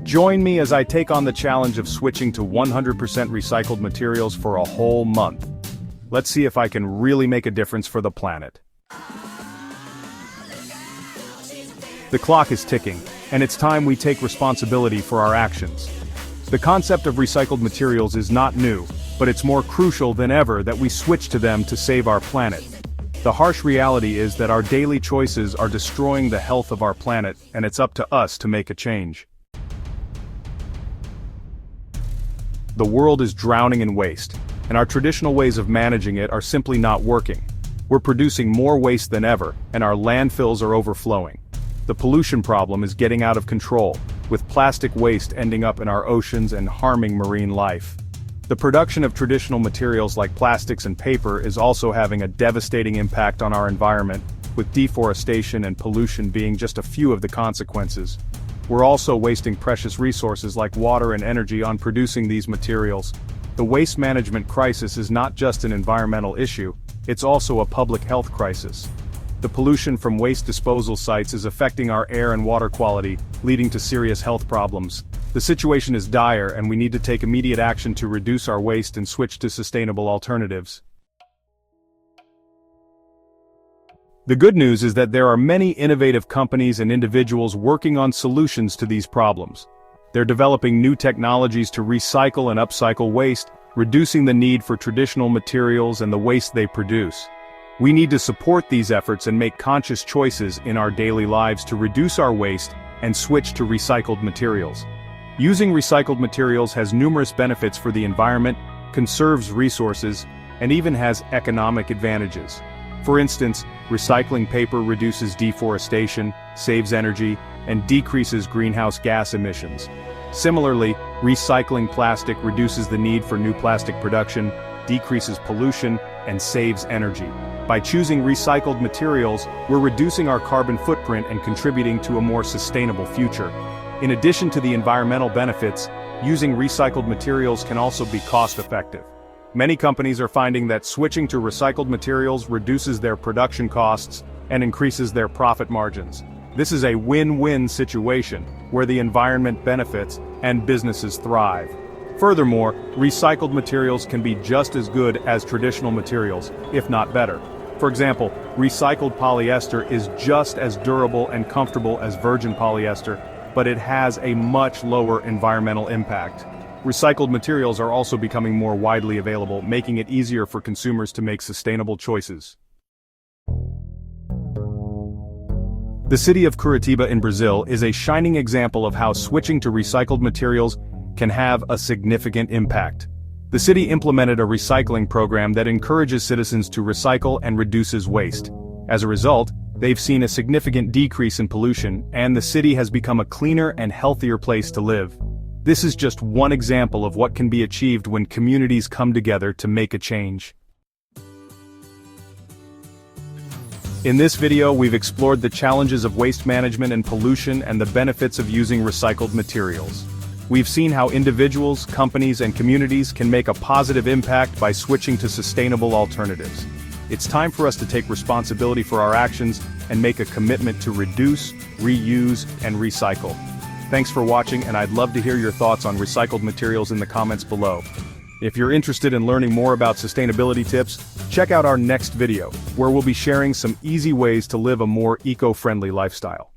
Join me as I take on the challenge of switching to 100% recycled materials for a whole month. Let's see if I can really make a difference for the planet. The clock is ticking, and it's time we take responsibility for our actions. The concept of recycled materials is not new, but it's more crucial than ever that we switch to them to save our planet. The harsh reality is that our daily choices are destroying the health of our planet, and it's up to us to make a change. The world is drowning in waste, and our traditional ways of managing it are simply not working. We're producing more waste than ever, and our landfills are overflowing. The pollution problem is getting out of control, with plastic waste ending up in our oceans and harming marine life. The production of traditional materials like plastics and paper is also having a devastating impact on our environment, with deforestation and pollution being just a few of the consequences. We're also wasting precious resources like water and energy on producing these materials. The waste management crisis is not just an environmental issue, it's also a public health crisis. The pollution from waste disposal sites is affecting our air and water quality, leading to serious health problems. The situation is dire, and we need to take immediate action to reduce our waste and switch to sustainable alternatives. The good news is that there are many innovative companies and individuals working on solutions to these problems. They're developing new technologies to recycle and upcycle waste, reducing the need for traditional materials and the waste they produce. We need to support these efforts and make conscious choices in our daily lives to reduce our waste and switch to recycled materials. Using recycled materials has numerous benefits for the environment, conserves resources, and even has economic advantages. For instance, recycling paper reduces deforestation, saves energy, and decreases greenhouse gas emissions. Similarly, recycling plastic reduces the need for new plastic production, decreases pollution, and saves energy. By choosing recycled materials, we're reducing our carbon footprint and contributing to a more sustainable future. In addition to the environmental benefits, using recycled materials can also be cost-effective. Many companies are finding that switching to recycled materials reduces their production costs and increases their profit margins. This is a win-win situation, where the environment benefits and businesses thrive. Furthermore, recycled materials can be just as good as traditional materials, if not better. For example, recycled polyester is just as durable and comfortable as virgin polyester, but it has a much lower environmental impact. Recycled materials are also becoming more widely available, making it easier for consumers to make sustainable choices. The city of Curitiba in Brazil is a shining example of how switching to recycled materials can have a significant impact. The city implemented a recycling program that encourages citizens to recycle and reduces waste. As a result, they've seen a significant decrease in pollution, and the city has become a cleaner and healthier place to live. This is just one example of what can be achieved when communities come together to make a change. In this video, we've explored the challenges of waste management and pollution and the benefits of using recycled materials. We've seen how individuals, companies, and communities can make a positive impact by switching to sustainable alternatives. It's time for us to take responsibility for our actions and make a commitment to reduce, reuse, and recycle. Thanks for watching, and I'd love to hear your thoughts on recycled materials in the comments below. If you're interested in learning more about sustainability tips, check out our next video, where we'll be sharing some easy ways to live a more eco-friendly lifestyle.